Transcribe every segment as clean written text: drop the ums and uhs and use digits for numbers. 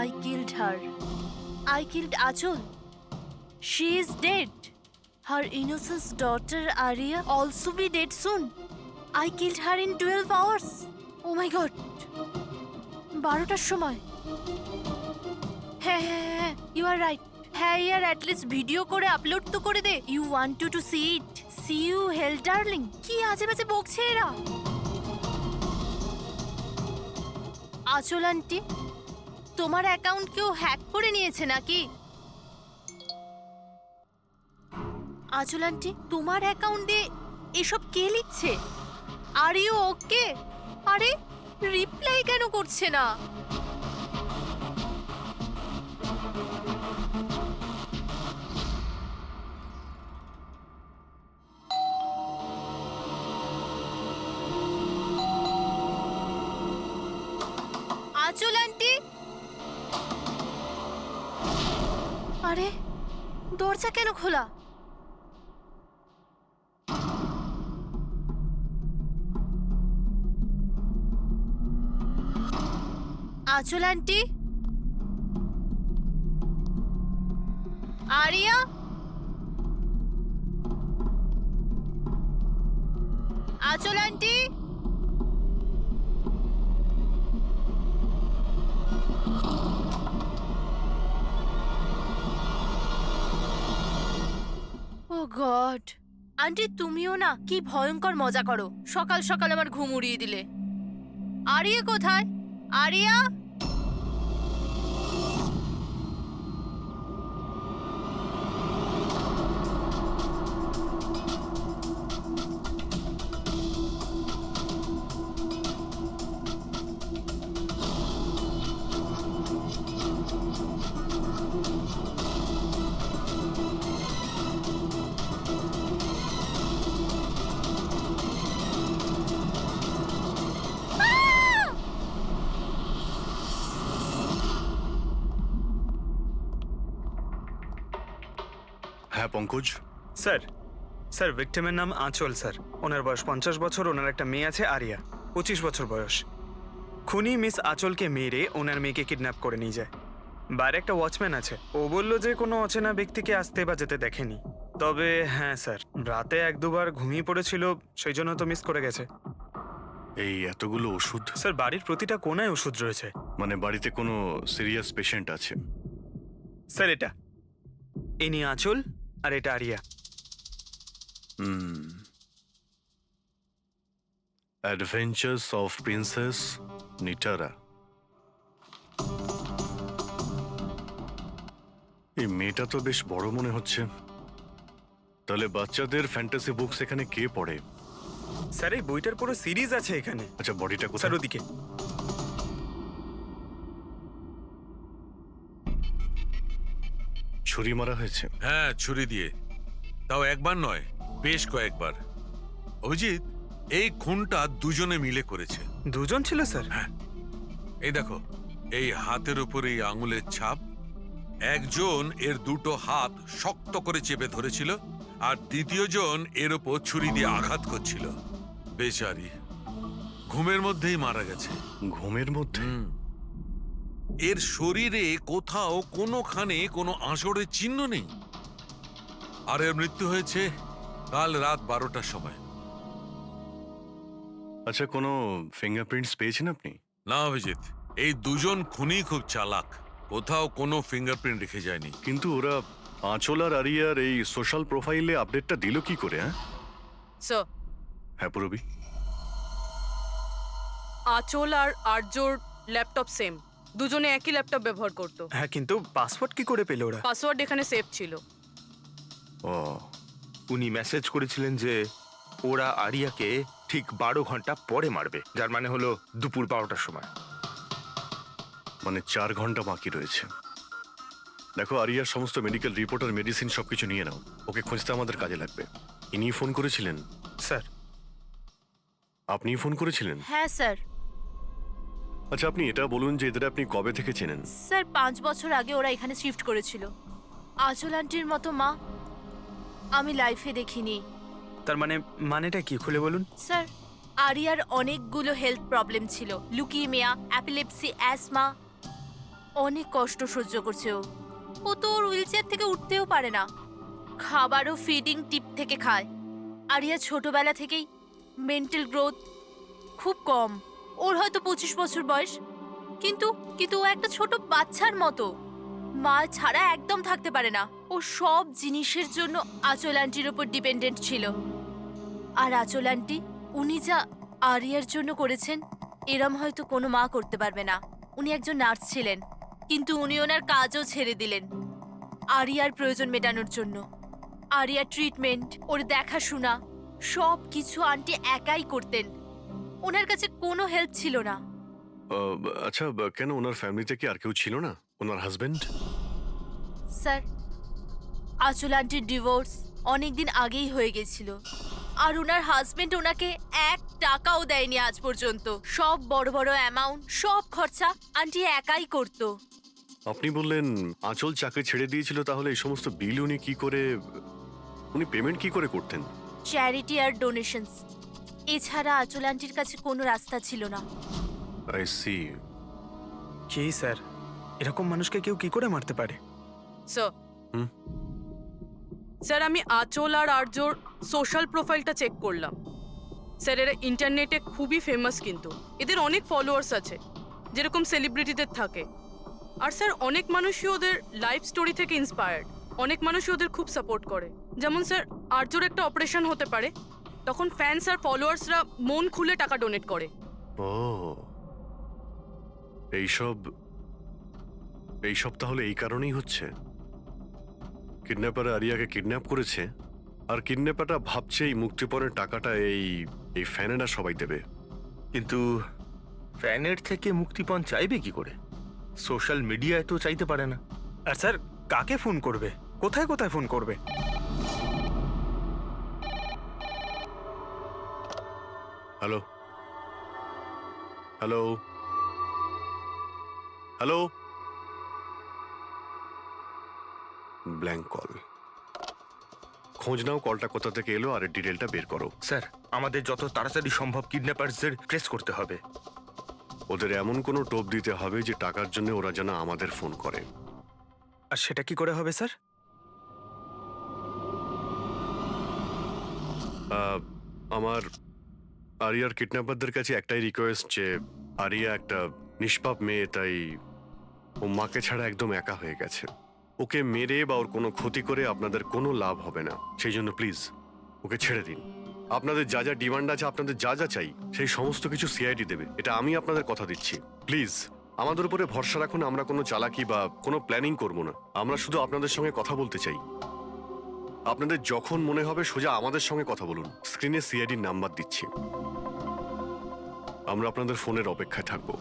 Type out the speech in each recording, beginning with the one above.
I killed her. I killed Achul. She is dead. Her innocent daughter Arya also be dead soon. I killed her in 12 hours. Oh my god. 12টার সময়। হ্যাঁ, you are right. হ্যাঁ ইয়ার at least video করে upload তো করে দে। You want to see it. See you hell darling. কি আজে বাজে বকছে এরা। আচল আন্টি, তোমার অ্যাকাউন্ট কেউ হ্যাক করে নিয়েছে নাকি? আচল আন্টি, তোমার অ্যাকাউন্ট দিয়ে এসব কে লিখছে? Are you okay? আরে রিপ্লাই কেন করছে না? আচল আন্টি, আরে দরজা কেন খোলা? আচল আন্টি, আরিয়া, আচল আন্টি, ও গড, আন্টি তুমিও না কি ভয়ঙ্কর মজা করো। সকাল সকাল আমার ঘুম উড়িয়ে দিলে। আরিয়া কোথায়? আরিয়া, হ্যাঁ পঙ্কজ। স্যার ভিক্টিমের নাম আঁচল স্যার। ওনার বয়স 50 বছর। ওনার একটা মেয়ে আছে আরিয়া, 25 বছর বয়স। খুনি মিস আঁচলকে মেরে ওনার মেয়েকে কিডন্যাপ করে নিয়ে যায়। বাইরে একটা ওয়াচম্যান আছে, ও বলল যে কোনো অচেনা ব্যক্তিকে আসতে বা যেতে দেখেনি। তবে হ্যাঁ স্যার, রাতে 1-2 বার ঘুমিয়ে পড়েছিল, সেই জন্য তো মিস করে গেছে। এই এতগুলো ওষুধ? স্যার বাড়ির প্রতিটা কোনায় ওষুধ রয়েছে। মানে বাড়িতে কোনো সিরিয়াস পেশেন্ট আছে? স্যার এটা ইনি আঁচল আর এটা Aria. Adventures of princess Nitara. এই মেয়েটা তো বেশ বড় মনে হচ্ছে। তাহলে বাচ্চাদের ফ্যান্টাসি বুকস এখানে কে পড়ে? স্যার এই বইটার পুরো সিরিজ আছে এখানে। আচ্ছা বডিটা কোথায়? স্যার ওদিকে। ছুরি মারা হয়েছে? হ্যাঁ, ছুরি দিয়ে। তাও একবার নয়, বেশ কয়েকবার। অভিজিৎ, এই খুনটা দুজনে মিলে করেছে। দুজন ছিল স্যার? হ্যাঁ, এই দেখো, এই হাতের উপর এই আঙুলের ছাপ। একজন এর দুটো হাত শক্ত করে চেপে ধরেছিল, আর দ্বিতীয় জন এর উপর ছুরি দিয়ে আঘাত করছিল। বেচারি ঘুমের মধ্যেই মারা গেছে। ঘুমের মধ্যে? এর শরীরে কোথাও কোনোখানে কোনো আঁচড়ের চিহ্ন নেই। আর এর মৃত্যু হয়েছে কাল রাত 12টার সময়। আচ্ছা কোনো ফিঙ্গারপ্রিন্টস পেয়েছেন আপনি? না অভিজিৎ, এই দুজন খুনি খুব চালাক, কোথাও কোনো ফিঙ্গারপ্রিন্ট রেখে যায়নি। কিন্তু ওরা আঁচল আর আরিয়ার এই সোশ্যাল প্রোফাইলে আপডেটটা দিল কি করে? স্যার, হ্যাঁ পুরবি। আঁচল আর আর্যর ল্যাপটপ সেম, দুজনে একই ল্যাপটপ ব্যবহার করত। হ্যাঁ, কিন্তু পাসওয়ার্ড কি করে পেল ওরা? পাসওয়ার্ড এখানে সেভ ছিল। ও, উনি মেসেজ করেছিলেন যে ওরা আরিয়াকে ঠিক 12 ঘন্টা পরে মারবে, যার মানে হলো দুপুর 12টার সময়। মানে 4 ঘন্টা বাকি রয়েছে। দেখো আরিয়ার সমস্ত মেডিকেল রিপোর্ট আর মেডিসিন সবকিছু নিয়ে নাও, ওকে খুঁজতে আমাদের কাজে লাগবে। ইনি ফোন করেছিলেন? স্যার আপনি ফোন করেছিলেন? হ্যাঁ স্যার। আচ্ছা আপনি এটা বলুন যে এদের আপনি কবে থেকে চেনেন? স্যার 5 বছর আগে ওরা এখানে শিফট করেছিল। আঁচল আন্টির মতো মা আমি লাইফে দেখিনি। তার মানেটা কি খুলে বলুন। স্যার আরিয়ার অনেকগুলো হেলথ প্রবলেম ছিল, লুকিমিয়া, অ্যাপিলেপসি, অ্যাসমা। অনেক কষ্ট সহ্য করছে ও তো ওর হুইল চেয়ার থেকে উঠতেও পারে না, খাবারও ফিডিং টিপ থেকে খায়। আরিয়া ছোটবেলা থেকেই মেন্টাল গ্রোথ খুব কম। ওর হয়তো 25 বছর বয়স, কিন্তু কিন্তু ও একটা ছোট বাচ্চার মতো, মা ছাড়া একদম থাকতে পারে না। ও সব জিনিসের জন্য আঁচল আন্টির উপর ডিপেন্ডেন্ট ছিল। আর আঁচল আন্টি উনি যা আরিয়ার জন্য করেছেন এরম হয়তো কোনো মা করতে পারবে না। উনি একজন নার্স ছিলেন, কিন্তু উনি ওনার কাজও ছেড়ে দিলেন আরিয়ার প্রয়োজন মেটানোর জন্য। আরিয়ার ট্রিটমেন্ট, ওর দেখাশোনা সব কিছু আন্টি একাই করতেন। ওনার কাছে কোনো হেল্প ছিল না। আচ্ছা, কেন ওনার ফ্যামিলিতে কি আর কেউ ছিল না? ওনার হাজবেন্ড? স্যার, আঁচল আন্টির ডিভোর্স অনেকদিন আগেই হয়ে গেছিল, আর ওনার হাজবেন্ড ওনাকে 1 টাকাও দেয়নি আজ পর্যন্ত। সব বড় বড় অ্যামাউন্ট, সব খরচা আন্টি একাই করতো। আপনি বললেন আঁচল চাকরি ছেড়ে দিয়েছিল, তাহলে এই সমস্ত বিল উনি পেমেন্ট কি করে করতেন? চ্যারিটি আর ডোনেশনস, এছাড়া আঁচল আন্টির কাছে কোনো রাস্তা ছিল না। I C. কি স্যার, এরকম মানুষকে কেউ কি করে মারতে পারে? স্যার হুম? স্যার, আমি আঁচল আর আর্যর সোশ্যাল প্রোফাইলটা চেক করলাম। স্যার, এরা ইন্টারনেটে খুবই ফেমাস, কিন্তু এদের অনেক ফলোয়ার্স আছে যেরকম সেলিব্রিটিদের থাকে। আর স্যার, অনেক মানুষই ওদের লাইফ স্টোরি থেকে ইন্সপায়ার্ড। অনেক মানুষই ওদের খুব সাপোর্ট করে। যেমন স্যার, আর্যর একটা অপারেশন হতে পারে, তখন ফ্যান্স আর ফলোয়ার্সরা মন খুলে টাকা ডোনেট করে। ও, এইসব তাহলে এই কারণেই হচ্ছে। কিডন্যাপার আরিয়াকে কিডন্যাপ করেছে, আর কিডন্যাপারটা ভাবছে এই মুক্তিপণের টাকাটা এই ফ্যানেরা সবাই দেবে। কিন্তু ফ্যানের থেকে মুক্তিপণ চাইবে কি করে? সোশ্যাল মিডিয়ায় তো চাইতে পারে না। আর স্যার, কাকে ফোন করবে? কোথায় কোথায় ফোন করবে? Hello hello hello, blank call. খোঁজ নাও কলটা কোথা থেকে এলো আর এর ডিটেলটা বের করো। স্যার, আমাদের যত তাড়াতাড়ি সম্ভব কিডন্যাপারদের ট্রেস করতে হবে। ওদের এমন কোনো টোপ দিতে হবে যে টাকার জন্য ওরা যেন আমাদের ফোন করে। আর সেটা কি করে হবে স্যার? আমার আরিয়ার কিডন্যাপারদের কাছে একটাই রিকোয়েস্ট যে আরিয়া একটা নিষ্পাপ মেয়ে, তাই ও মাকে ছাড়া একদম একা হয়ে গেছে। ওকে মেরে বা ওর কোনো ক্ষতি করে আপনাদের কোনো লাভ হবে না। সেই জন্য প্লিজ ওকে ছেড়ে দিন। আপনাদের যা যা ডিমান্ড আছে, আপনাদের যা যা চাই, সেই সমস্ত কিছু সিআইডি দেবে, এটা আমি আপনাদের কথা দিচ্ছি। প্লিজ আমাদের উপরে ভরসা রাখুন। আমরা কোনো চালাকি বা কোনো প্ল্যানিং করব না। আমরা শুধু আপনাদের সঙ্গে কথা বলতে চাই। আপনাদের যখন মনে হবে সোজা আমাদের সঙ্গে কথা বলুন। স্ক্রিনে সিআইডির নাম্বার দিচ্ছি, আমরা আপনাদের ফোনের অপেক্ষায় থাকবো।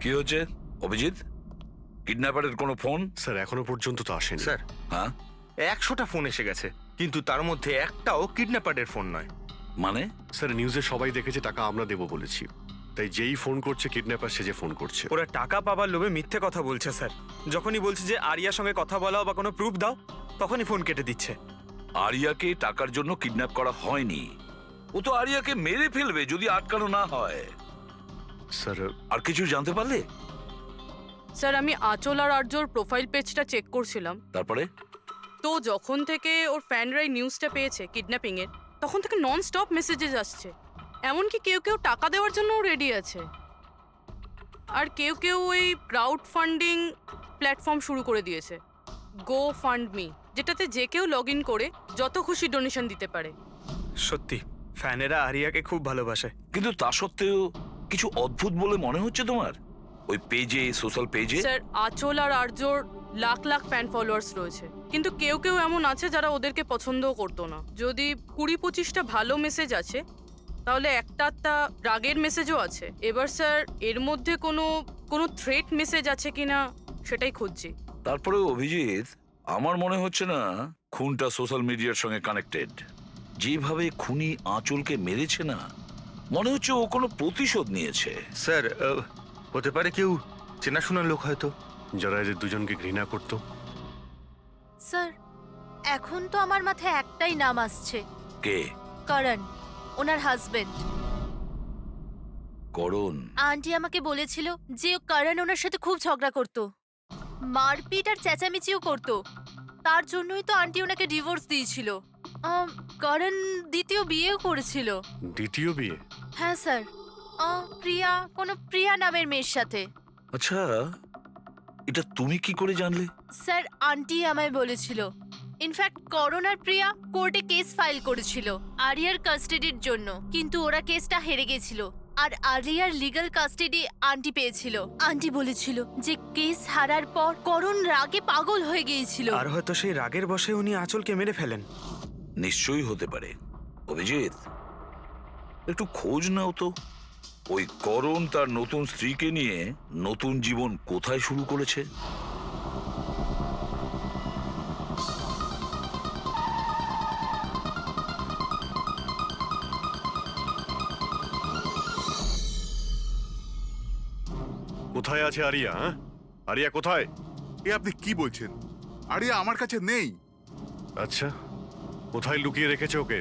কি হচ্ছে অভিজিৎ? কিডন্যাপারের কোনো ফোন? স্যার, এখনো পর্যন্ত তো আসেনি। স্যার, হ্যাঁ 100টা ফোন এসে গেছে, কিন্তু তার মধ্যে একটাও কিডন্যাপারের ফোন নয়। মানে? স্যার, নিউজে সবাই দেখেছে টাকা আমরা দেবো বলেছি, তাই যেই ফোন করছে কিডন্যাপার সেজে ফোন করছে। ওরা টাকা পাবার লোভে মিথ্যে কথা বলছে স্যার। যখনই বলছে যে আরিয়ার সঙ্গে কথা বলাও বা কোনো প্রুফ দাও, তখনই ফোন কেটে দিচ্ছে। আরিয়াকে টাকার জন্য কিডন্যাপ করা হয়নি। ও তো আরিয়াকে মেরে ফেলবে যদি আটকানো না হয়। স্যার, আর কিছু জানতে পারলে? স্যার, আমি আঁচল আর আর্যর প্রোফাইল পেজটা চেক করছিলাম। তারপরে? তো যখন থেকে ওর ফ্যানরাই নিউজটা পেয়েছে কিডন্যাপিং এর, তখন থেকে নন স্টপ মেসেজেস আসছে। এমনকি কেউ কেউ টাকা দেওয়ার জন্য রেডি আছে, আর কেউ কেউ ওই ক্রাউড ফান্ডিং প্ল্যাটফর্ম শুরু করে দিয়েছে, গো ফান্ড মি, যেটাতে যে কেউ লগ ইন করে যত খুশি ডোনেশন দিতে পারে। সত্যি ফ্যানেরা আরিয়াকে খুব ভালোবাসে। কিন্তু তা সত্ত্বেও কিছু অদ্ভুত বলে মনে হচ্ছে তোমার ওই পেজে, সোশ্যাল পেজে? স্যার, আঁচল আর আর্যর লাখ লাখ ফ্যান ফলোয়ার্স রয়েছে, কিন্তু কেউ কেউ এমন আছে যারা ওদেরকে পছন্দও করতো না। যদি 20-25টা ভালো মেসেজ আছে, তাহলে একটা রাগের মেসেজও আছে। এবার স্যার, এর মধ্যে কোনো থ্রেট মেসেজ আছে কিনা সেটাই খুঁজছি। তারপরে অভিজিৎ, আমার মনে হচ্ছে না খুনটা সোশ্যাল মিডিয়ার সঙ্গে কানেক্টেড। যেভাবে খুনি আঁচলকে মেরেছে না, মনে হচ্ছে ও কোনো প্রতিশোধ নিয়েছে। স্যার, হতে পারে কেউ চেনাশোনা লোক হয়তো, যারা এদের দুজনকে ঘৃণা করতো। স্যার, এখন তো আমার মাথায় একটাই নাম আসছে, কে? করণ, ওনার হাজবেন্ড। করণ? আন্টি আমাকে বলেছিল যে করণ ওনার সাথে খুব ঝগড়া করতো। মারপিট আর চেঁচামেচিও করতো। তার জন্যই তো আন্টি ওনাকে ডিভোর্স দিয়েছিল। করণ দ্বিতীয় বিয়েও করেছিল। দ্বিতীয় বিয়ে? হ্যাঁ স্যার, প্রিয়া নামের মেয়ের সাথে। আচ্ছা, এটা তুমি কি করে জানলে? স্যার, আন্টি আমায় বলেছিল। ইনফ্যাক্ট করণ আর প্রিয়া কোর্টে কেস ফাইল করেছিল আরিয়ার কাস্টাডির জন্য, কিন্তু ওরা কেসটা হেরে গেছিল আর আরিয়ার লিগ্যাল কাস্টাডি আন্টি পেয়েছিল। আন্টি বলেছিল যে কেস হারার পর করণ রাগে পাগল হয়ে গিয়েছিল। আর হয়তো সেই রাগের বশে উনি আঁচলকে মেরে ফেলেন। নিশ্চয়ই হতে পারে। অভিজিৎ, একটু খোঁজ নাও তো, ওই করণ তার নতুন স্ত্রীকে নিয়ে নতুন জীবন কোথায় শুরু করেছে। কোথায় আছে আরিয়া? হ্যাঁ, আরিয়া কোথায়? এ আপনি কি বলছেন? আরিয়া আমার কাছে নেই। আচ্ছা, কোথায় লুকিয়ে রেখেছে ওকে?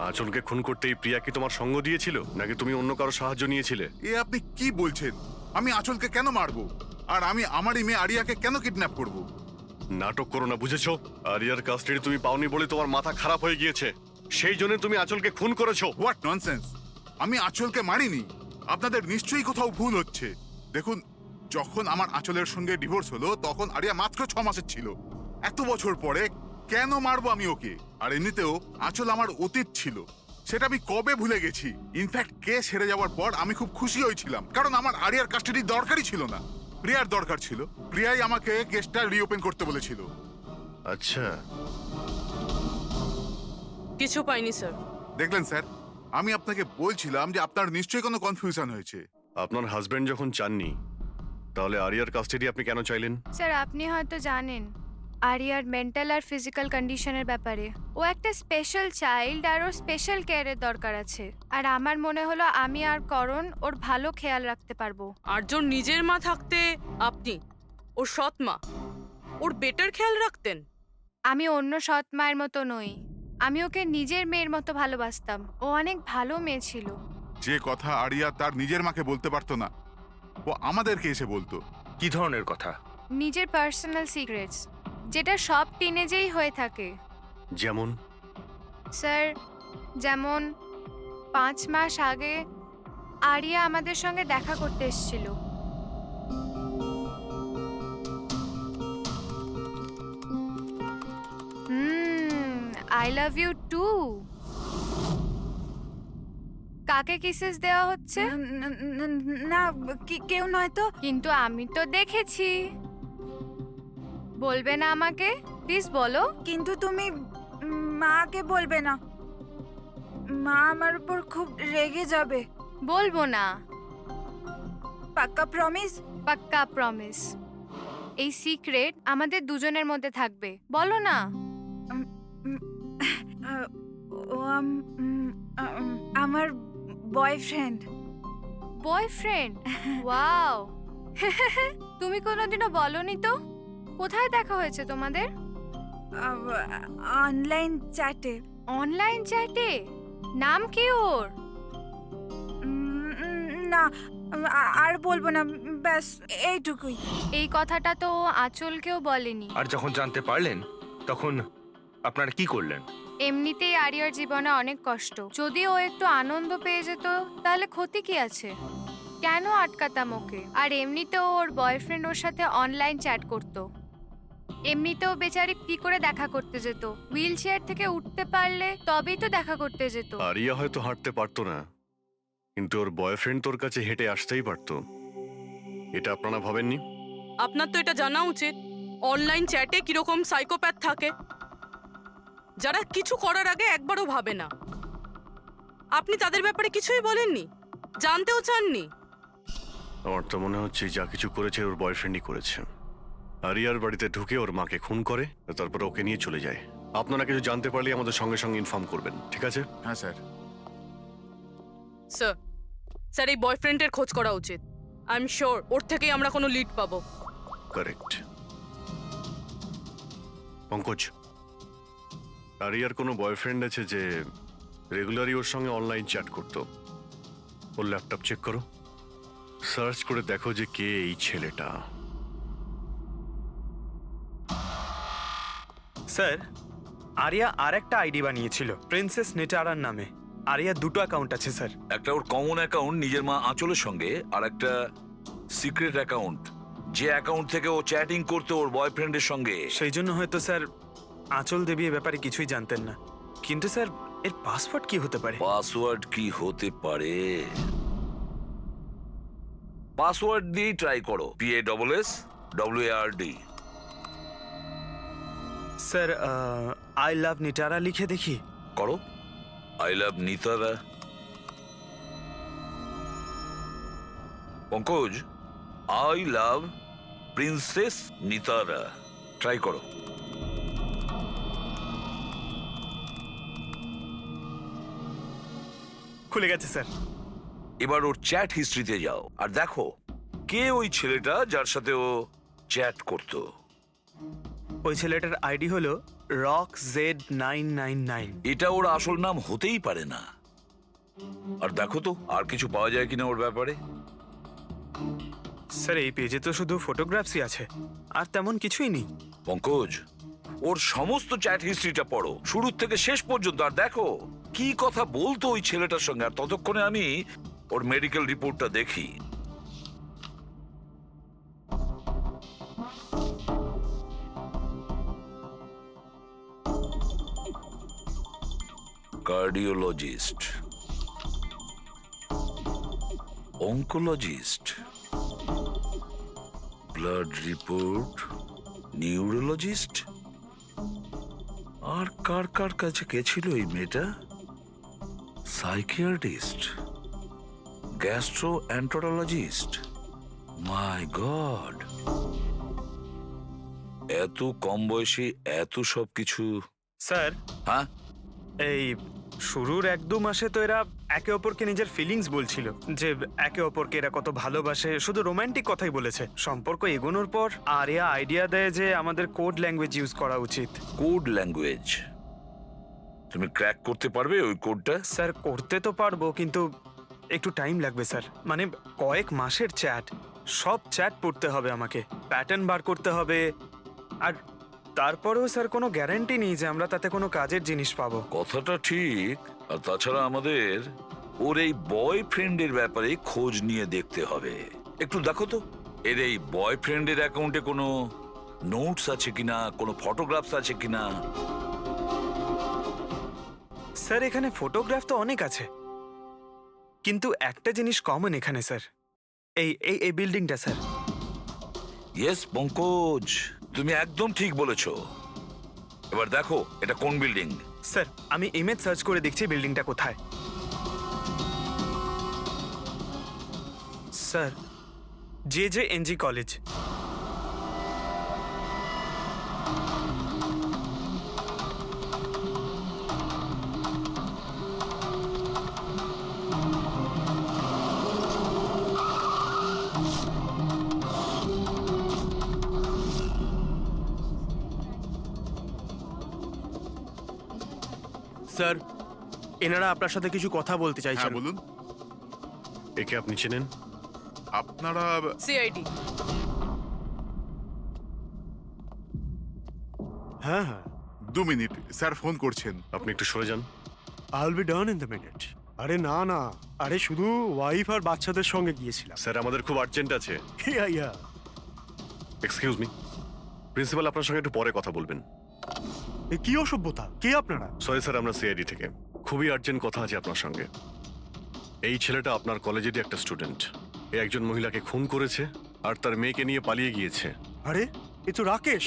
আঁচলকে খুন করতেই প্রিয়া কি তোমার সঙ্গ দিয়েছিল, নাকি তুমি অন্য কারো সাহায্য নিয়েছিলে? এ আপনি কি বলছেন? আমি আঁচলকে কেন মারবো? আর আমি আমারই মেয়ে আরিয়াকে কেন কিডন্যাপ করব? নাটক করো না, বুঝেছো? আরিয়ার কাস্টাডি তুমি পাওনি বলে তোমার মাথা খারাপ হয়ে গিয়েছে, সেই জন্য তুমি আঁচলকে খুন করেছো। What nonsense! আমি আঁচলকে মারিনি। আপনাদের নিশ্চয়ই কোথাও ভুল হচ্ছে। দেখুন, যখন আমার আঁচলের সঙ্গে ডিভোর্স হলো তখন আরিয়া মাত্র 6 মাসের ছিল। এত বছর পরে কেন মারবো আমি ওকে? আর এমনিতেও আঁচল আমার অতীত ছিল, সেটা আমি কবে ভুলে গেছি। ইনফ্যাক্ট কেস হেরে যাওয়ার পর আমি খুব খুশি হয়েছিলাম, কারণ আমার আরিয়ার কাস্টাডি দরকারই ছিল না, প্রিয়ার দরকার ছিল। প্রিয়াই আমাকে কেসটা রিওপেন করতে বলেছিল। আচ্ছা, কিছু পাইনি স্যার। দেখলেন স্যার, আমি আপনাকে বলছিলাম যে আপনার নিশ্চয়ই কোনো কনফিউশন হয়েছে। আপনার হাজবেন্ড যখন চাননি, তাহলে আরিয়ার কাস্টাডি আপনি কেন চাইলেন? স্যার, আপনি হয়তো জানেন আরিয়ার মেন্টাল আর ফিজিক্যাল কন্ডিশনের ব্যাপারে। ও একটা স্পেশাল চাইল্ড আর ওর স্পেশাল কেয়ারের দরকার আছে। আর আমার মনে হলো আমি আর করণ ওর ভালো খেয়াল রাখতে পারবো। আর্যর নিজের মা থাকতে আপনি ওর সৎ মা, ওর বেটার খেয়াল রাখতেন। আমি অন্য সৎ মায়ের মতো নই, আমি ওকে নিজের মেয়ের মতো ভালোবাসতাম। ও অনেক ভালো মেয়ে ছিল। যে কথা আরিয়া তার নিজের মাকে বলতে পারতো না, ও আমাদেরকে এসে বলতো। কি ধরনের কথা? নিজের পার্সোনাল সিক্রেটস, যেটা সব টিনেজেই হয়ে থাকে। যেমন? স্যার, যেমন 5 মাস আগে আরিয়া আমাদের সঙ্গে দেখা করতে এসেছিল। I love you too. কাকে কিসেস দেওয়া হচ্ছে? না, কেউ নয় তো। কিন্তু আমি তো দেখেছি। বলবে না আমাকে? প্লিজ বলো। কিন্তু তুমি মাকে বলবে না, মা আমার উপর খুব রেগে যাবে। বলবো না। পাক্কা প্রমিস? পাক্কা প্রমিস। এই সিক্রেট আমাদের দুজনের মধ্যে থাকবে। বলো না। ও আমার বয়ফ্রেন্ড। বয়ফ্রেন্ড? ওয়াও। তুমি কোনোদিনও বলনি তো। কোথায় দেখা হয়েছে তোমাদের? অনলাইন চ্যাটে। অনলাইন চ্যাটে? নাম কি ওর? না, আর বলবো না, ব্যাস এইটুকুই। এই কথাটা তো ও আঁচলকেও বলেনি। আর যখন জানতে পারলেন তখন আপনারা কি করলেন? এমনিতেই আরিয়ার জীবনে অনেক কষ্ট। যদি ও একটু আনন্দ পেয়ে যেত তাহলে ক্ষতি কি আছে? কেন আটকাতাম ওকে? আর এমনিতেও ওর বয়ফ্রেন্ড ওর সাথে অনলাইন চ্যাট করত। এমনিতেও বেচারি কি করে দেখা করতে যেত? হুইল চেয়ার থেকে উঠতে পারলে তবেই তো দেখা করতে যেত। আরিয়া হয়তো হাঁটতে পারতো না, কিন্তু ওর বয়ফ্রেন্ড তোর কাছে হেঁটে আসতেই পারতো। এটা আপনারা ভাবেননি? আপনার তো এটা জানা উচিত অনলাইন চ্যাটে কিরকম সাইকোপ্যাথ থাকে, যারা কিছু করার আগে একবারও ভাবে না। আপনি তাদের ব্যাপারে কিছুই বলেননি, জানতেও চাননি। আমার তো মনে হচ্ছে যা কিছু করেছে ওর বয়ফ্রেন্ডই করেছে। আরিয়ার বাড়িতে ঢুকে ওর মাকে খুন করে, তারপর ওকে নিয়ে চলে যায়। আপনারা কিছু জানতে পারলে আমাদের সঙ্গে সঙ্গে ইনফর্ম করবেন, ঠিক আছে? হ্যাঁ স্যার। স্যার, স্যার এই বয়ফ্রেন্ডের খোঁজ করা উচিত। আই এম শিওর ওর থেকেই আমরা কোনো লিড পাবো। কারেক্ট। পঙ্কজ, আরিয়ার কোনো বয়ফ্রেন্ড আছে যে রেগুলারই ওর সঙ্গে অনলাইন চ্যাট করতো? ওর ল্যাপটপ চেক করো, সার্চ করে দেখো যে কে এই ছেলেটা। স্যার আরিয়া আর একটা আইডি বানিয়েছিল প্রিন্সেস নিটারার নামে। আরিয়ার দুটো অ্যাকাউন্ট আছে স্যার। একটা ওর কমন অ্যাকাউন্ট নিজের মা আঁচলের সঙ্গে, আর একটা সিক্রেট অ্যাকাউন্ট, যে অ্যাকাউন্ট থেকে ও চ্যাটিং করতো ওর বয়ফ্রেন্ডের সঙ্গে। সেই জন্য হয়তো স্যার আঁচল দেবী এ ব্যাপারে কিছুই জানতেন না। কিন্তু স্যার এর পাসওয়ার্ড কি হতে পারে? পাসওয়ার্ড কি হতে পারে? পাসওয়ার্ড দিয়ে ট্রাই করো, PASSWARD। Sir I love Nitara লিখে দেখি। করো, I love Nitara. Pankaj, I love princess Nitara, try করো। খুলে গেছে স্যার। এবার ওর চ্যাট হিস্ট্রিতে যাও আর দেখো কে ওই ছেলেটা যার সাথে ও চ্যাট করত। ওই ছেলেটার আইডি হলো RockZ999। এটা ওর আসল নাম হতেই পারে না। আর দেখো তো আর কিছু পাওয়া যায় কিনা ওর ব্যাপারে। স্যার এই পেজে তো শুধু ফটোগ্রাফসই আছে, আর তেমন কিছুই নেই। পঙ্কজ, ওর সমস্ত চ্যাট হিস্ট্রিটা পড়ো শুরু থেকে শেষ পর্যন্ত, আর দেখো কি কথা বলতো ওই ছেলেটার সঙ্গে। আর ততক্ষণে আমি ওর মেডিকেল রিপোর্টটা দেখি। Cardiologist, oncologist, blood report, neurologist. আর কার কার কাছে গেছিল এই মেয়েটা? Psychiatrist, gastroenterologist. মাই গড, এত কম বয়সে এত সব কিছু। স্যার হ্যাঁ, এই শুরুর 1-2 মাসে তো এরা একে অপরকে নিজের ফিলিংস বলছিল, যে একে অপরকে এরা কত ভালোবাসে, শুধু রোমান্টিক কথাই বলেছে। সম্পর্ক এগোনোর পর আরিয়া আইডিয়া দেয় যে আমাদের কোড ল্যাঙ্গুয়েজ ইউজ করা উচিত। Code language? তুমি ক্র্যাক করতে পারবে ওই কোডটা? স্যার করতে তো পারবো, কিন্তু একটু টাইম লাগবে স্যার। মানে কয়েক মাসের চ্যাট, সব চ্যাট পড়তে হবে আমাকে, প্যাটার্ন বার করতে হবে। আর তারপরেও স্যার কোনো গ্যারান্টি নেই যে আমরা তাতে কোনো কাজের জিনিস পাবো। কথাটা ঠিক। আর তাছাড়া আমাদের ওর এই বয়ফ্রেন্ডের ব্যাপারে খোঁজ নিয়ে দেখতে হবে। একটু দেখো তো এর এই বয়ফ্রেন্ডের অ্যাকাউন্টে কোনো নোটস আছে কিনা, কোনো ফটোগ্রাফস আছে কিনা। স্যার এখানে ফটোগ্রাফ তো অনেক আছে, কিন্তু একটা জিনিস কমন এখানে স্যার, এই এই এই বিল্ডিংটা স্যার। ইয়েস পঙ্কজ, তুমি একদম ঠিক বলেছো। এবার দেখো এটা কোন বিল্ডিং। স্যার আমি ইমেজ সার্চ করে দেখছি বিল্ডিংটা কোথায়। Sir JJNG college. স্যার এনারা আপনার সাথে কিছু কথা বলতে হ্যাঁ চাইছেন। বলুন। একে আপনি চেনেন? আপনারা সিআইডি। হ্যাঁ হ্যাঁ, 2 মিনিট, স্যার ফোন করছেন। আপনি একটু সরে যান। আইল be done in the minute. আরে না না, আরে শুধু ওয়াইফ আর বাচ্চাদের সঙ্গে গিয়েছিলাম। স্যার আমাদের খুব আর্জেন্ট আছে। ইয়া ইয়া। এক্সকিউজ মি, প্রিন্সিপাল আপনার সঙ্গে একটু পরে কথা বলবেন। এ কি অসভ্যতা? কে আপনারা? সরি স্যার, আমরা সিআইডি থেকে। খুবই আর্জেন্ট কথা আছে আপনার সঙ্গে। এই ছেলেটা আপনার কলেজেরই একটা স্টুডেন্ট। এ একজন মহিলাকে খুন করেছে আর তার মেয়েকে নিয়ে পালিয়ে গিয়েছে। আরে এ তো Rakesh.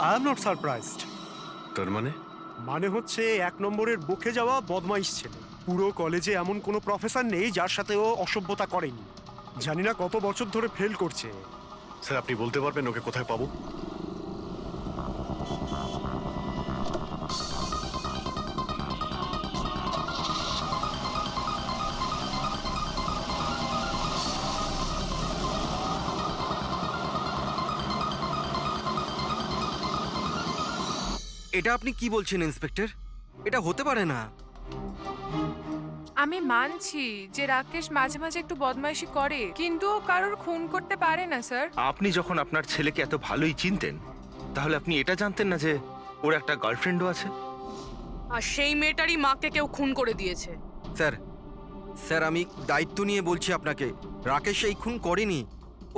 I am not surprised. তার মানে? মানে হচ্ছে 1 নম্বরের বকে যাওয়া বদমাইশ ছেলে। পুরো কলেজে এমন কোনো প্রফেসর নেই যার সাথে ও অসভ্যতা করেনি। জানি না কত বছর ধরে ফেল করছে। স্যার আপনি বলতে পারবেন ওকে কোথায় পাবো? এটা আপনি কি বলছেন ইন্সপেক্টর? এটা হতে পারে না। আমি মানছি যে রাকেশ মাঝে মাঝে একটু বদমাইশি করে, কিন্তু ও কারোর খুন করতে পারে না স্যার। আপনি যখন আপনার ছেলেকে এত ভালোই চিনতেন, তাহলে আপনি এটা জানতেন না যে ওর একটা গার্লফ্রেন্ডও আছে। আর সেই মেয়েটারই মাকে কেউ খুন করে দিয়েছে। স্যার স্যার আমি দায়িত্ব নিয়ে বলছি আপনাকে, রাকেশ এই খুন করেনি।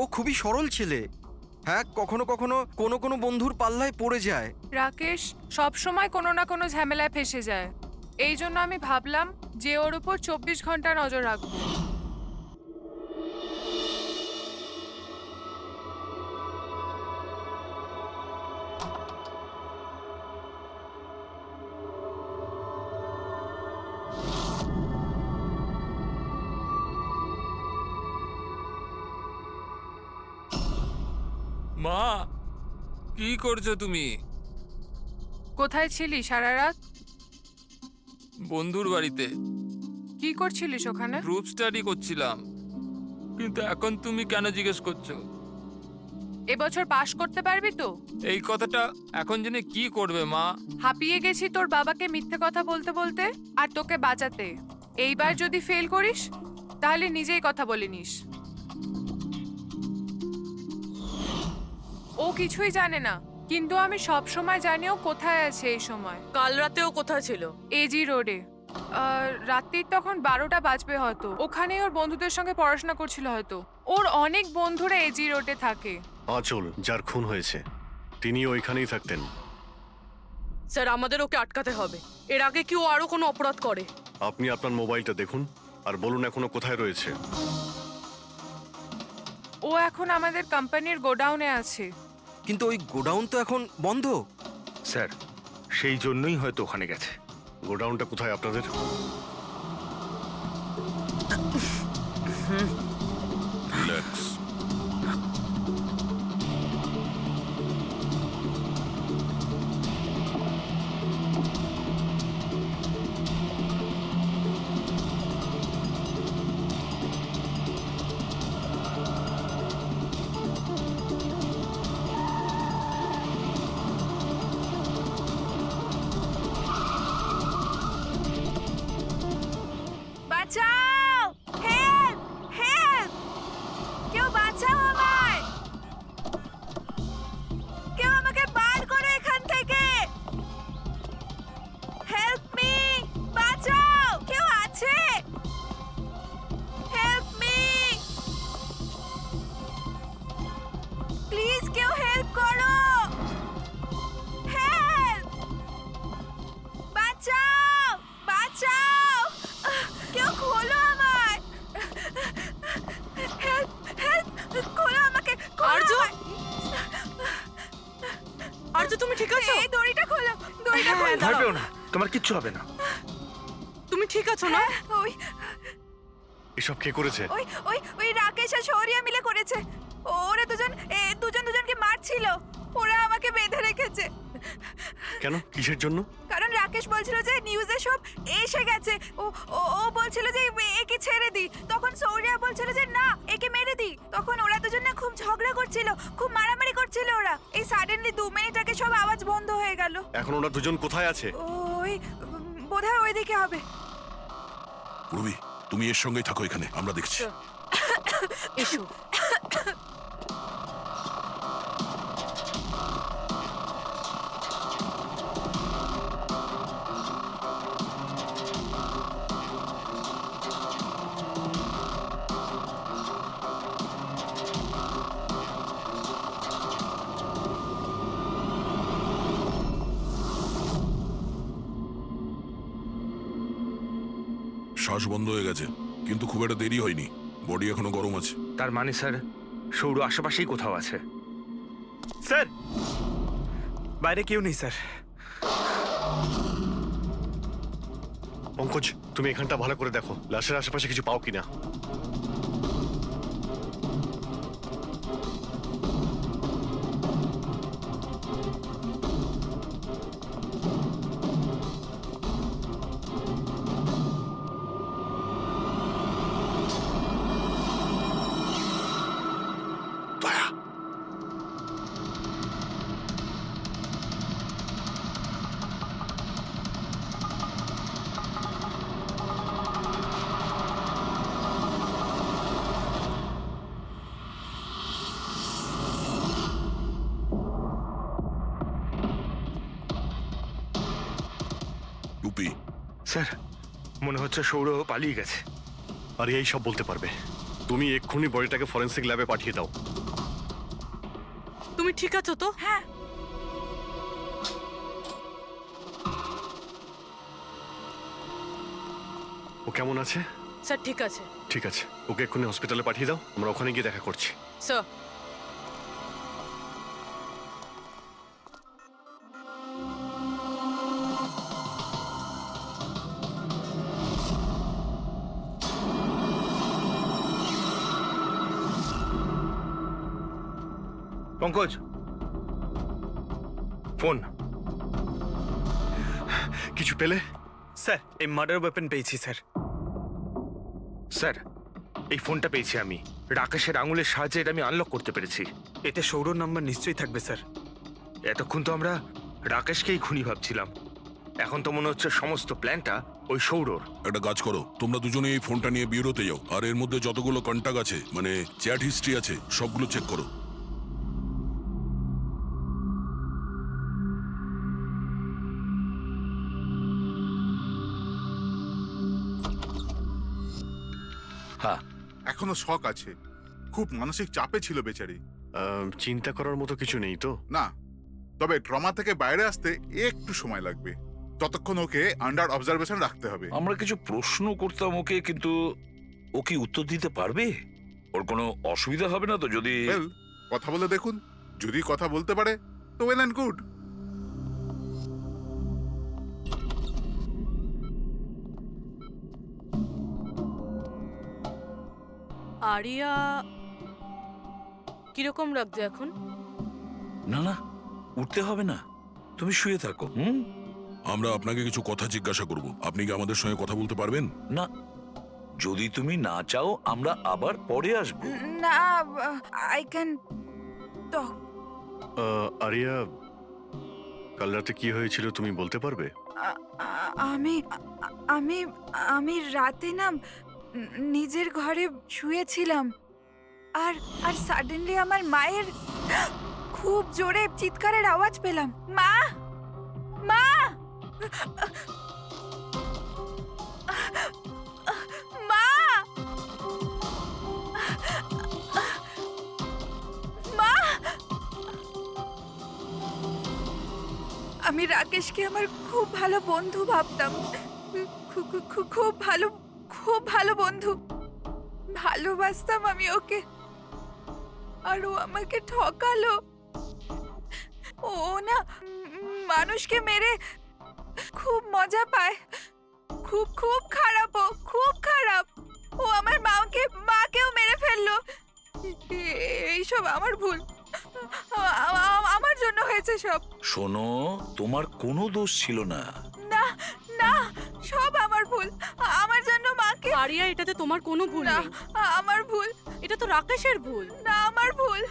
ও খুবই সরল ছেলে। হ্যাঁ, কখনো কখনো কোনো বন্ধুর পাল্লায় পড়ে যায়। রাকেশ সব সময় কোনো না কোনো ঝামেলায় ফেসে যায়। এই জন্য আমি ভাবলাম যে ওর উপর 24 ঘন্টা নজর রাখবো। মা, কি করছো তুমি? কোথায় ছিলি সারা রাত? বন্ধুর বাড়িতে কি করছিলিস ওখানে? গ্রুপ স্টাডি করছিলাম। কিন্তু এখন তুমি কেন জিজ্ঞেস করছো? এবছর পাশ করতে পারবি তো? এই কথাটা এখন জেনে কি করবে মা? হাঁপিয়ে গেছি তোর বাবাকে মিথ্যে কথা বলতে বলতে আর তোকে বাঁচাতে। এইবার যদি ফেল করিস তাহলে নিজেই কথা বলে নিস। ও কিছুই জানে না, কিন্তু আমি সব সময় জানি ও কোথায় আছে এই সময়। কাল রাতেও কোথায় ছিল? এজি রোডে। রাত্রির তখন 12টা বাজবে হয়তো। ওখানেই ওর বন্ধুদের সঙ্গে পড়াশোনা করছিল হয়তো। ওর অনেক বন্ধুরা এজি রোডে থাকে। আঁচল যার খুন হয়েছে তিনি ওইখানেই থাকতেন। স্যার আমাদের ওকে আটকাতে হবে। এর আগে কি ও আরো কোনো অপরাধ করে? আপনি আপনার মোবাইলটা দেখুন আর বলুন এখনো কোথায় রয়েছে। ও এখন আমাদের কোম্পানির গোডাউনে আছে। কিন্তু ওই গোডাউন তো এখন বন্ধ। স্যার সেই জন্যই হয়তো ওখানে গেছে। গোডাউনটা কোথায় আপনাদের? রিল্যাক্স। বাঁচাও! হেল্প! হেল্প! কেউ বাঁচাও আমায়! কেউ আমাকে বার করো এখান থেকে! Help me! বাঁচাও! কেউ আছে? Help me! প্লিজ কেউ হেল্প করো! হেল্প! বাঁচাও! বাঁচাও! কেউ খোলো আমায়! হেল্প! হেল্প! খোলো আমাকে! আর্য! আর্য তুমি ঠিক আছো? এই দড়িটা খোলো! দড়িটা হ্যাঁ, খোলো! ভয় পেও না, তোমার কিচ্ছু হবে না। তুমি ঠিক আছো না? ওই এসব কে করেছে? ওই ওই ওই রাকেশ আর শৌরিয়া মিলে করেছে। ওরা দুজনকে মারছিল। ওরা আমাকে বেঁধে রেখেছে। কেন? কিসের জন্য? কারণ রাকেশ বলছিল যে নিউজে সব এসে গেছে। ও ও ও বলছিল যে একে ছেড়ে দি। তখন শৌরিয়া বলছিল যে না, একে মেরে দি। তখন ওরা দুজন না খুব ঝগড়া করছিল, খুব মারামারি করছিল ওরা। এই সাডেনলি 2 মিনিট আগে সব আওয়াজ বন্ধ হয়ে গেল। এখন ওরা দুজন কোথায় আছে? ওই বোধহয় ওইদিকে হবে। পূর্বী, তুমি এর সঙ্গেই থাকো এখানে, আমরা দেখছি। এসো। শ্বাস বন্ধ হয়ে গেছে, কিন্তু খুব একটা দেরি হয়নি। বডি এখনো গরম আছে। তার মানে স্যার সৌর আশেপাশেই কোথাও আছে। স্যার বাইরে কেউ নেই স্যার। পঙ্কজ, তুমি এখানটা ভালো করে দেখো, লাশের আশেপাশে কিছু পাও কিনা। মনে হচ্ছে সৌরভ পালিয়ে গেছে। আর এই সব বলতে পারবে। তুমি এক্ষুনি বডিটাকে ফরেন্সিক ল্যাবে পাঠিয়ে দাও। তুমি ঠিক আছো তো? হ্যাঁ ও কেমন আছে? স্যার ঠিক আছে। ঠিক আছে, ওকে এক্ষুনি হসপিটালে পাঠিয়ে দাও, আমরা ওখানে গিয়ে দেখা করছি। Sir Pankaj, phone. কিছু পেলে? স্যার এই মার্ডার ওয়েপন পেয়েছি স্যার। স্যার, এই ফোনটা পেয়েছি আমি। রাকেশের আঙুলের সাহায্যে এটা আমি আনলক করতে পেরেছি। এতে সৌরভ নাম্বার নিশ্চয়ই থাকবে স্যার। এতক্ষণ তো আমরা রাকেশকেই খুনি ভাবছিলাম, এখন তো মনে হচ্ছে সমস্ত প্ল্যানটা ওই সৌরর। একটা কাজ করো, তোমরা দুজনে এই ফোনটা নিয়ে বিউরোতে যাও, আর এর মধ্যে যতগুলো কন্টাক্ট আছে, মানে চ্যাট হিস্ট্রি আছে, সবগুলো চেক করো। হ্যাঁ, এখনো শক আছে, খুব মানসিক চাপে ছিল বেচারি। চিন্তা করার মতো কিছু নেই তো? না, তবে ট্রমা থেকে বাইরে আসতে একটু সময় লাগবে। ততক্ষণ ওকে আন্ডার অবজারভেশন রাখতে হবে। আমরা কিছু প্রশ্ন করতাম ওকে, কিন্তু ও কি উত্তর দিতে পারবে? ওর কোনো অসুবিধা হবে না তো যদি? Well, কথা বলে দেখুন, যদি কথা বলতে পারে তো ওয়েল অ্যান্ড গুড। আরিয়া কিরকম লাগছে এখন? না না, উঠতে হবে না, তুমি শুয়ে থাকো। আমরা আপনাকে কিছু কথা জিজ্ঞাসা করব, আপনি কি আমাদের সঙ্গে কথা বলতে পারবেন? না, যদি তুমি না চাও আমরা আবার পরে আসবো। না, আই ক্যান টক। আরিয়া, কাল রাতে কি হয়েছিল তুমি বলতে পারবে? আমি আমি আমি রাতে না নিজের ঘরে শুয়েছিলাম, আর আর সাডেনলি আমার মায়ের খুব জোরে চিৎকারের আওয়াজ পেলাম। মা, মা, মা, মা। আমি রাকেশকে আমার খুব ভালো বন্ধু ভাবতাম, খুব ভালো বন্ধু ভালোবাসতাম আমি ওকে, আর ও আমাকে ঠকালো। ও না মানুষকে মেরে খুব মজা পায়, খুব খুব খারাপ, ও খুব খারাপ। ও আমার মাকেও মেরে ফেললো। এইসব আমার ভুল, আমার জন্য হয়েছে সব। শোনো, তোমার কোনো দোষ ছিল না। না না, সব আমার ভুল, আমার জন্য মাকে। আরিয়া, এটাতে তোমার কোনো ভুল না, নেই। আমার ভুল। এটা তো রাকেশের ভুল। না, আমার ভুল।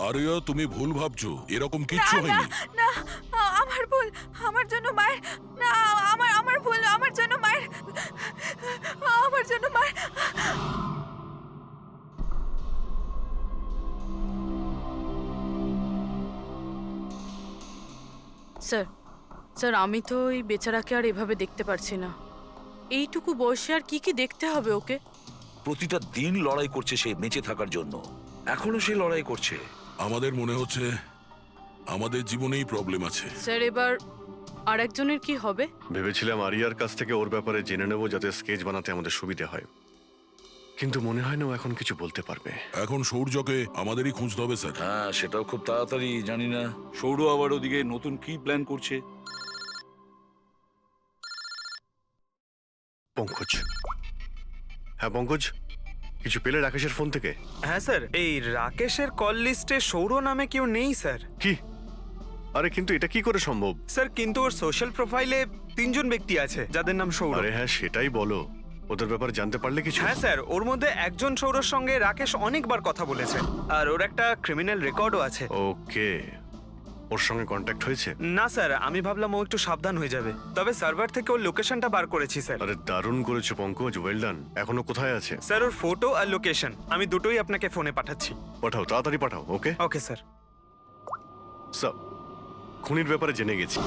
আরিয়া, তুমি ভুল ভাবছো, এরকম না কিচ্ছু না হয়নি। না, আমার ভুল, আমার জন্য মায়ের। না, আমার ভুল, আমার জন্য মায়ের, আমার জন্য মায়ের। স্যার স্যার, আমি তো এই বেচারাকে আর এভাবে দেখতে পারছি না। এইটুকু বয়সে আর কি কি দেখতে হবে ওকে? প্রতিটা দিন লড়াই করছে সে বেঁচে থাকার জন্য, এখনো সে লড়াই করছে। আমাদের মনে হচ্ছে আমাদের জীবনেই প্রবলেম আছে। স্যার, এবার আরেকজনের কি হবে? ভেবেছিলাম আরিয়ার কাছ থেকে ওর ব্যাপারে জেনে নেব, যাতে স্কেচ বানাতে আমাদের সুবিধা হয়, কিন্তু মনে হয় না ও এখন কিছু বলতে পারবে। এখন সৌর্যকে আমাদেরই খুঁজতে হবে স্যার। হ্যাঁ, সেটাও খুব তাড়াতাড়ি। জানি না সৌর আবার ওদিকে নতুন কি প্ল্যান করছে। পঙ্কজ। হ্যাঁ পঙ্কজ, কিছু পেলে রাকেশের ফোন থেকে? হ্যাঁ স্যার, এই রাকেশের কল লিস্টে সৌর নামে কেউ নেই স্যার। কি? আরে কিন্তু এটা কি করে সম্ভব? স্যার, কিন্তু ওর সোশ্যাল প্রোফাইলে 3 জন ব্যক্তি আছে যাদের নাম সৌর। আরে হ্যাঁ, সেটাই বলো, ওদের ব্যাপারে জানতে পারলে কিছু? হ্যাঁ স্যার, ওর মধ্যে একজন সৌরর সঙ্গে রাকেশ অনেকবার কথা বলেছে, আর ওর একটা ক্রিমিনাল রেকর্ডও আছে। ওকে, ওর সঙ্গে কন্ট্যাক্ট হয়েছে? না স্যার, আমি ভাবলাম ও একটু সাবধান হয়ে যাবে, তবে সার্ভার থেকে ওর লোকেশনটা বার করেছি স্যার। আরে দারুণ করেছো পঙ্কজ, ওয়েল ডান। এখনো কোথায় আছে? স্যার, ওর ফটো আর লোকেশন আমি দুটোই আপনাকে ফোনে পাঠাচ্ছি। পাঠাও, তাড়াতাড়ি পাঠাও। ওকে ওকে স্যার। সব খুনির ব্যাপারে জেনে গেছি।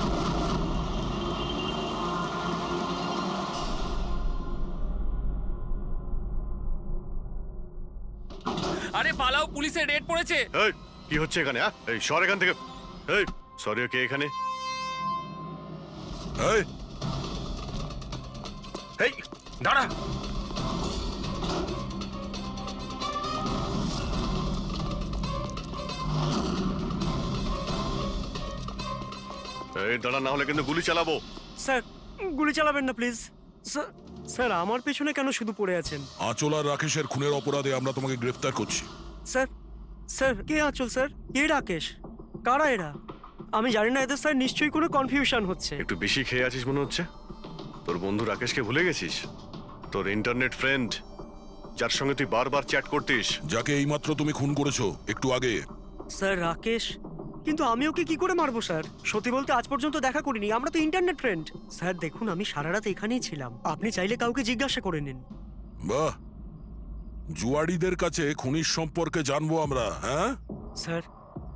আরে পালাও, পুলিশের রেড পড়েছে। এই কি হচ্ছে এখানে? এই সর এখান থেকে। এই সরি, কে এখানে? এই এই দাঁড়া। এই দাঁড়া, না হলে কিন্তু গুলি চালাবো। স্যার গুলি চালাবেন না প্লিজ। স্যার স্যার আমার পেছনে কেন শুধু পড়ে আছেন? আঁচল আর রাকেশের খুনের অপরাধে আমরা তোমাকে গ্রেফতার করছি। স্যার স্যার কে আঁচল স্যার? কে রাকেশ? কারা এরা? আমি জানি না এদের স্যার, নিশ্চয়ই কোনো কনফিউশন হচ্ছে। একটু বেশি খেয়ে আছিস মনে হচ্ছে। তোর বন্ধু রাকেশকে ভুলে গেছিস? তোর ইন্টারনেট ফ্রেন্ড, যার সঙ্গে তুই বারবার চ্যাট করতিস। যাকে এইমাত্র তুমি খুন করেছো একটু আগে। স্যার রাকেশ? কিন্তু আমি ওকে কি করে মারবো স্যার? সত্যি বলতে আজ পর্যন্ত দেখা করিনি, আমরা তো ইন্টারনেট ফ্রেন্ড। স্যার দেখুন, আমি সারা রাত এখানেই ছিলাম, আপনি চাইলে কাউকে জিজ্ঞাসা করে নিন। বাহ, জুয়াড়িদের কাছে খুনির সম্পর্কে জানবো আমরা। হ্যাঁ স্যার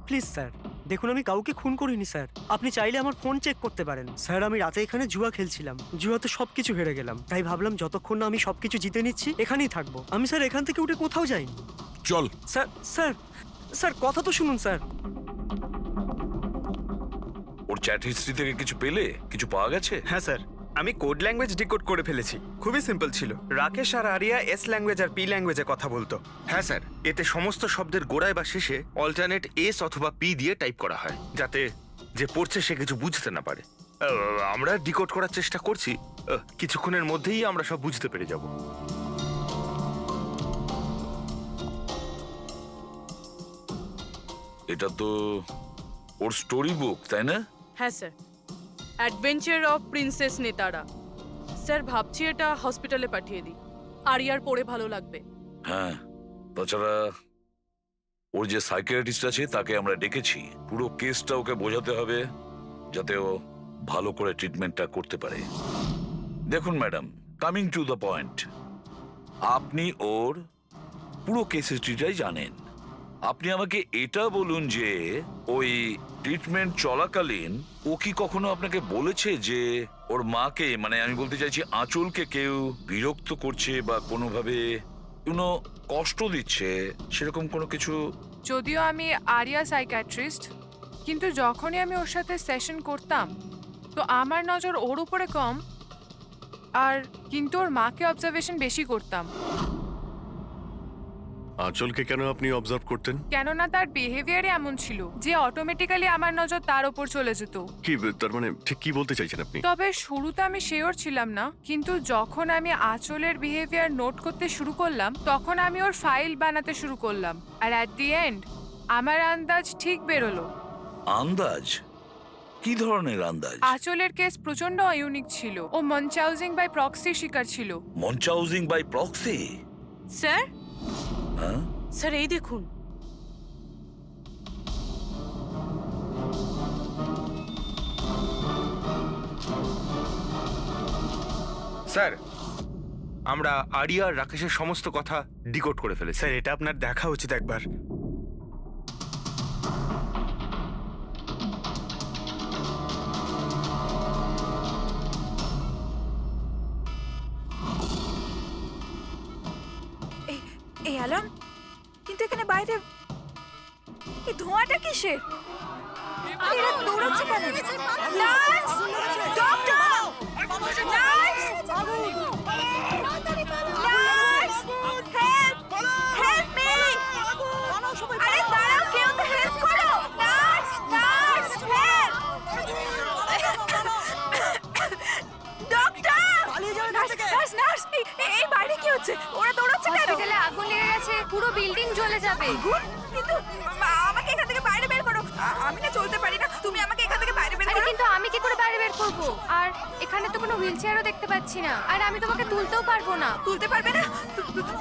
প্লিজ স্যার, দেখুন আমি কাউকে খুন করিনি স্যার, আপনি চাইলে আমার ফোন চেক করতে পারেন। স্যার আমি রাতে এখানে জুয়া খেলছিলাম, জুয়াতে সবকিছু হেরে গেলাম, তাই ভাবলাম যতক্ষণ না আমি সবকিছু জিতে নিচ্ছি এখানেই থাকবো। আমি স্যার এখান থেকে উঠে কোথাও যাইনি। চল। স্যার স্যার স্যার কথা তো শুনুন স্যার। ওর চ্যাট হিস্ট্রি থেকে কিছু পেলে? কিছু পাওয়া গেছে? হ্যাঁ স্যার, আমি কোড ল্যাঙ্গুয়েজ ডিকোড করে ফেলেছি। খুবই সিম্পল ছিল। রাকেশ আর আরিয়া এস ল্যাঙ্গুয়েজ আর পি ল্যাঙ্গুয়েজে কথা বলতো। হ্যাঁ স্যার, এতে সমস্ত শব্দের গোড়ায় বা শেষে অল্টারনেট এস অথবা পি দিয়ে টাইপ করা হয়, যাতে যে পড়ছে সে কিছু বুঝতে না পারে। আমরা ডিকোড করার চেষ্টা করছি, কিছুক্ষণের মধ্যেই আমরা সব বুঝতে পেরে যাব। এটা তো ওর স্টোরি বুক, তাই না? হ্যাঁ স্যার, অ্যাডভেঞ্চার অফ প্রিন্সেস নেতারা। স্যার ভাবছি এটা হসপিটালে পাঠিয়ে দিই, আরিয়ার পড়ে ভালো লাগবে। হ্যাঁ, তাছাড়া ওর যে সাইকিয়াট্রিস্ট আছে তাকে আমরা ডেকেছি। পুরো কেসটা ওকে বোঝাতে হবে, যাতে ও ভালো করে ট্রিটমেন্টটা করতে পারে। দেখুন madam, coming to the point, আপনি ওর পুরো কেস হিস্ট্রিটাই জানেন। আপনি আমাকে এটা বলুন যে ওই ট্রিটমেন্ট চলাকালীন ও কি কখনো আপনাকে বলেছে যে ওর মাকে, মানে আমি বলতে চাইছি আঁচলকে, কেউ বিরক্ত করছে বা কোনোভাবে কোনো কষ্ট দিচ্ছে, সেরকম কোনো কিছু? যদিও আমি আরিয়া সাইকিয়াট্রিস্ট, কিন্তু যখনই আমি ওর সাথে সেশন করতাম তো আমার নজর ওর উপরে কম, আর কিন্তু ওর মাকে অবজারভেশন বেশি করতাম। আঁচলকে কেন আপনি অবজার্ভ করতেন? কেননা তার বিহেভিয়ারই এমন ছিল যে অটোমেটিক্যালি আমার নজর তার উপর চলে যেত। কি তার মানে, ঠিক কি বলতে চাইছেন আপনি? তবে শুরুতে আমি শিওর ছিলাম না, কিন্তু যখন আমি আঁচলের বিহেভিয়ার নোট করতে শুরু করলাম তখন আমি ওর ফাইল বানাতে শুরু করলাম, আর অ্যাট দি এন্ড আমার আন্দাজ ঠিক বেরোলো। আন্দাজ? কি ধরনের আন্দাজ? আঁচলের কেস প্রচন্ড ইউনিক ছিল, ও মনচাউজিং বাই প্রক্সি শিকার ছিল। মনচাউজিং বাই প্রক্সি? স্যার হ্যাঁ স্যার এই দেখুন। স্যার, আমরা আরিয়া আর রাকেশের সমস্ত কথা ডিকোড করে ফেলেছি। স্যার এটা আপনার দেখা উচিত একবার। এই অ্যালার্ম, কিন্তু এখানে বাইরে এই ধোঁয়াটা কিসের? এরা দৌড়াচ্ছে কেন? Nurse! Doctor! Nurse! Nurse! Help! Help me! আরে দাঁড়াও, কেউ তো হেল্প করো! Nurse! Nurse! Help! Doctor! Nurse! Nurse! এই বাইরে কি হচ্ছে? ওরা দৌড়াচ্ছে কেন? হসপিটালে আগুন লেগে গেছে, পুরো বিল্ডিং জ্বলে যাবে। আগুন? কিন্তু আমাকে এখান থেকে বাইরে বের করো। আমি না চলতে পারি না, তুমি আমাকে এখান থেকে বাইরে বের আরে করো। কিন্তু আমি কি করে বাইরে বের করব? আর এখানে তো কোনো হুইলচেয়ারও দেখতে পাচ্ছি না, আর আমি তোমাকে তুলতেও পারবো না। তুলতে পারবে না?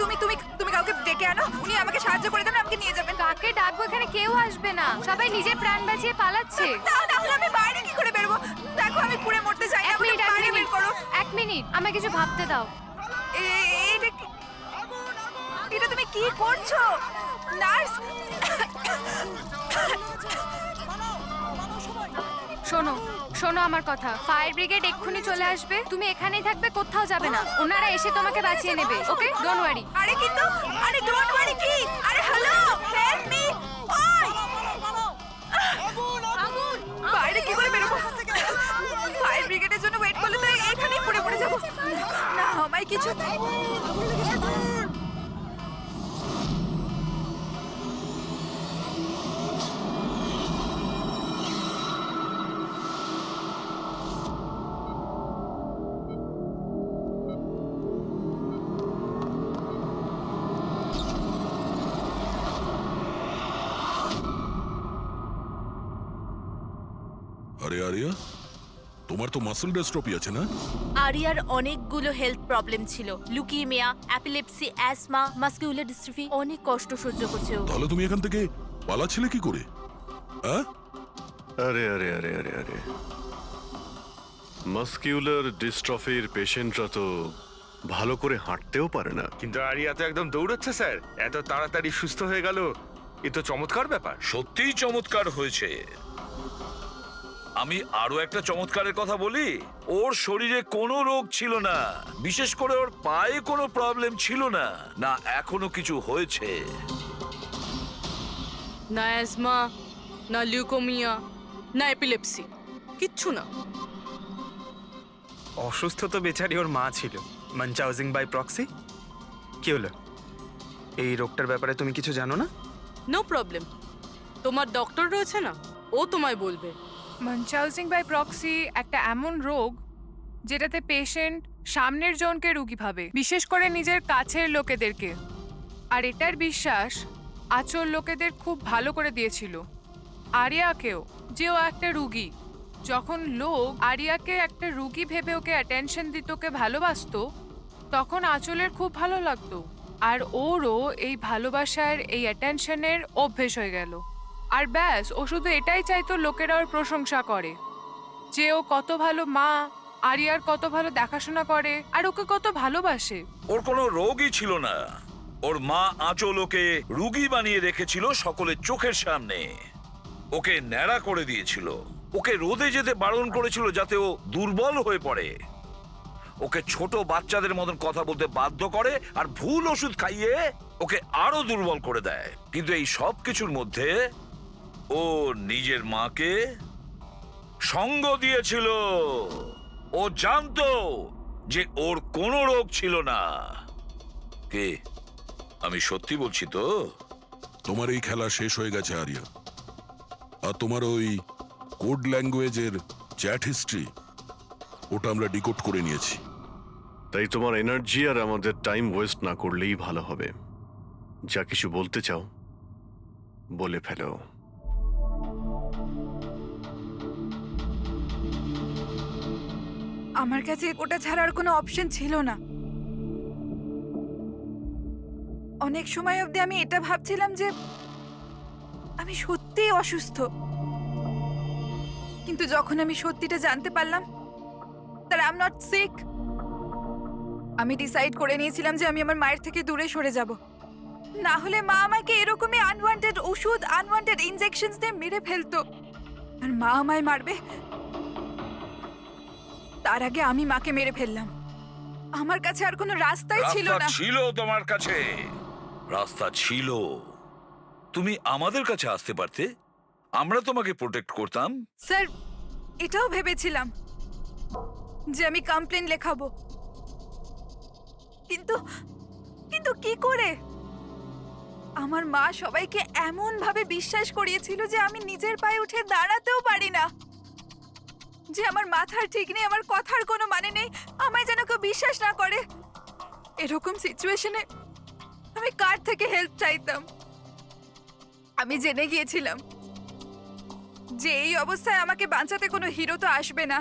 তুমি তুমি তুমি কাউকে ডেকে আনো, উনি আমাকে সাহায্য করে দেবেন, আমাকে নিয়ে যাবেন। কাকে ডাকবো? এখানে কেউ আসবে না, সবাই নিজের প্রাণ বাঁচিয়ে পালাচ্ছে। তাহলে আমি বাইরে কি করে বেরবো? দেখো আমি পুড়ে মরতে চাই না, আমাকে বাইরে বের করো। এক মিনিট, আমাকে কিছু ভাবতে দাও। এটা তুমি কি করছো নার্স? শোনো শোনো আমার কথা, ফায়ার ব্রিগেড এক্ষুনি চলে আসবে, তুমি এখানেই থাকবে, কোথাও যাবে না, ওনারা এসে তোমাকে বাঁচিয়ে নেবে। ওকে, ডোন্ট ওয়ারি। আরে কিন্তু, আরে ডোন্ট ওয়ারি কি? আরে হ্যালো, মি ওই বাইরে কি করে বেরোবো? ফায়ার ব্রিগেডের জন্য ওয়েট করলে তো এখানেই পড়ে যাবো। না আমায় কিছু আরে আরিয়া, তোমার তো মাসল ডিস্ট্রফি আছে না? আরিয়ার অনেকগুলো হেলথ প্রবলেম ছিল, লুকিমিয়া, অ্যাপিলেপসি, অ্যাসমা, মাসকুলার ডিস্ট্রফি, অনেক কষ্ট সহ্য করছে ও। তাহলে তুমি এখান থেকে পালাচ্ছিলে কি করে? হ্যাঁ, আরে আরে আরে আরে আরে মাসকিউলার ডিস্ট্রফির পেশেন্টরা তো ভালো করে হাঁটতেও পারে না। কিন্তু আরিয়া তো একদম দৌড়চ্ছে স্যার, এত তাড়াতাড়ি সুস্থ হয়ে গেল, এ তো চমৎকার ব্যাপার। সত্যিই চমৎকার হয়েছে। আমি আরো একটা চমৎকারের কথা বলি, ওর শরীরে কোনো রোগ ছিল না, বিশেষ করে ওর পায়ে কোনো প্রবলেম ছিল না, না এখনো কিছু হয়েছে। না অ্যাজমা, না লিউকোমিয়া, না এপিলেপসি, কিচ্ছু না। অসুস্থ তো বেচারি ওর মা ছিল, মানচাউজিং বাই প্রক্সি। কি হলো, এই রোগটার ব্যাপারে তুমি কিছু জানো না? নো প্রবলেম, তোমার ডক্টর রয়েছে না, ও তোমায় বলবে। মানচাউজিং বাই প্রক্সি একটা এমন রোগ যেটাতে পেশেন্ট সামনের জনকে রোগী ভাবে, বিশেষ করে নিজের কাছের লোকেদেরকে। আর এটার বিশ্বাস আচল লোকেদের খুব ভালো করে দিয়েছিল আরিয়াকেও, যে ও একটা রুগী। যখন লোক আরিয়াকে একটা রুগী ভেবে ওকে অ্যাটেনশন দিত, ওকে ভালোবাসতো, তখন আচলের খুব ভালো লাগতো। আর ওরও এই ভালোবাসার, এই অ্যাটেনশনের অভ্যেস হয়ে গেল। আর ব্যাস, ও শুধু এটাই চাইতো লোকেরা ওর প্রশংসা করে, যে ও কত ভালো মা, আরিয়ার কত ভালো দেখাশোনা করে, আর ওকে কত ভালোবাসে। ওর কোনো রোগই ছিল না, ওর মা আঁচল ওকে রুগী বানিয়ে রেখেছিল সকলের চোখের সামনে। ওকে ন্যাড়া করে দিয়েছিল, ওকে রোদে যেতে বারণ করেছিল যাতে ও দুর্বল হয়ে পড়ে, ওকে ছোট বাচ্চাদের মতন কথা বলতে বাধ্য করে, আর ভুল ওষুধ খাইয়ে ওকে আরো দুর্বল করে দেয়। কিন্তু এই সব কিছুর মধ্যে ও নিজের মাকে সঙ্গ দিয়েছিল। ও জানতো যে ওর কোনো রোগ ছিল না। কে, আমি সত্যি বলছি তো? তোমার এই খেলা শেষ হয়ে গেছে আরিয়া। আর তোমার ওই কোড ল্যাঙ্গুয়েজের চ্যাট হিস্ট্রি, ওটা আমরা ডিকোড করে নিয়েছি। তাই তোমার এনার্জি আর আমাদের টাইম ওয়েস্ট না করলেই ভালো হবে। যা কিছু বলতে চাও বলে ফেলো। আমার কাছে ওটা ছাড়ার কোনো অপশন ছিল না। অনেক সময় অবধি আমি এটা ভাবছিলাম যে আমি সত্যিই অসুস্থ, কিন্তু যখন আমি সত্যিটা জানতে পারলাম that I'm not sick, আমি ডিসাইড করে নিয়েছিলাম যে আমি আমার মায়ের থেকে দূরে সরে যাব। না হলে মা আমাকে এরকমই আনওয়ান্টেড ওষুধ, আনওয়ান্টেড ইনজেকশনস দিয়ে মেরে ফেলতো। আর মা আমায় মারবে তার আগে আমি মাকে মেরে ফেললাম। আমার কাছে আর কোনো রাস্তাই ছিল রাস্তা না। ছিল তোমার কাছে, রাস্তা ছিল। তুমি আমাদের কাছে আসতে পারতে, আমরা তোমাকে প্রোটেক্ট করতাম। স্যার, এটাও ভেবেছিলাম যে আমি কমপ্লেন লেখাবো, কিন্তু কিন্তু কি করে? আমার মা সবাইকে এমন ভাবে বিশ্বাস করিয়েছিল যে আমি নিজের পায়ে উঠে দাঁড়াতেও পারি না, যে আমার মাথার ঠিক নেই, আমার কথার কোনো মানে নেই, আমায় যেন কেউ বিশ্বাস না করে। এরকম সিচুয়েশনে আমি কার থেকে হেল্প চাইতাম? আমি জেনে গিয়েছিলাম যে এই অবস্থায় আমাকে বাঁচাতে কোনো হিরো তো আসবে না,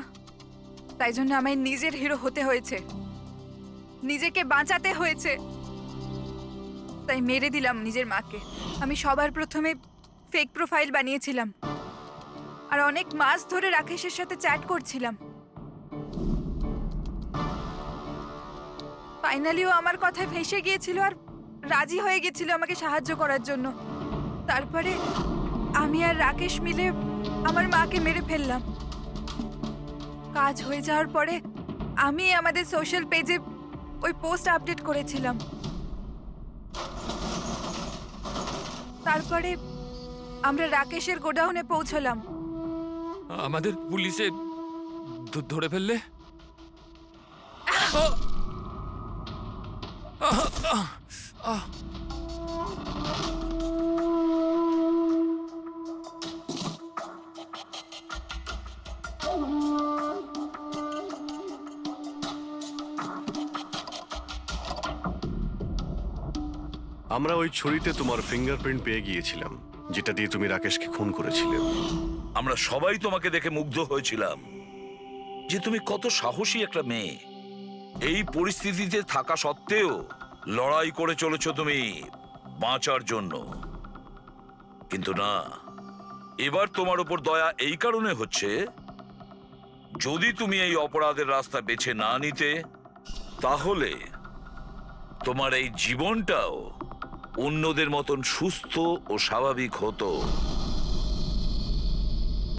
তাই জন্য আমায় নিজের হিরো হতে হয়েছে, নিজেকে বাঁচাতে হয়েছে। তাই মেরে দিলাম নিজের মাকে। আমি সবার প্রথমে ফেক প্রোফাইল বানিয়েছিলাম, আর অনেক মাস ধরে রাকেশের সাথে চ্যাট করছিলাম। ফাইনালিও আমার কথায় ফেঁসে গিয়েছিল আর রাজি হয়ে গেছিল আমাকে সাহায্য করার জন্য। তারপরে আমি আর রাকেশ মিলে আমার মাকে মেরে ফেললাম। কাজ হয়ে যাওয়ার পরে আমি আমাদের সোশ্যাল পেজে ওই পোস্ট আপডেট করেছিলাম। তারপরে আমরা রাকেশের গোডাউনে পৌঁছলাম। আমাদের পুলিশে ধরে ফেললে? আমরা ওই ছুরিতে তোমার ফিঙ্গারপ্রিন্ট পেয়ে গিয়েছিলাম, যেটা দিয়ে তুমি রাকেশকে খুন করেছিলে। আমরা সবাই তোমাকে দেখে মুগ্ধ হয়েছিলাম যে তুমি কত সাহসী একটা মেয়ে। এই পরিস্থিতিতে থাকা সত্ত্বেও লড়াই করে চলেছো তুমি বাঁচার জন্য। কিন্তু না, এবার তোমার উপর দয়া এই কারণে হচ্ছে, যদি তুমি এই অপরাধের রাস্তা বেছে না নিতে, তাহলে তোমার এই জীবনটাও অন্যদের মতন সুস্থ ও স্বাভাবিক হতো।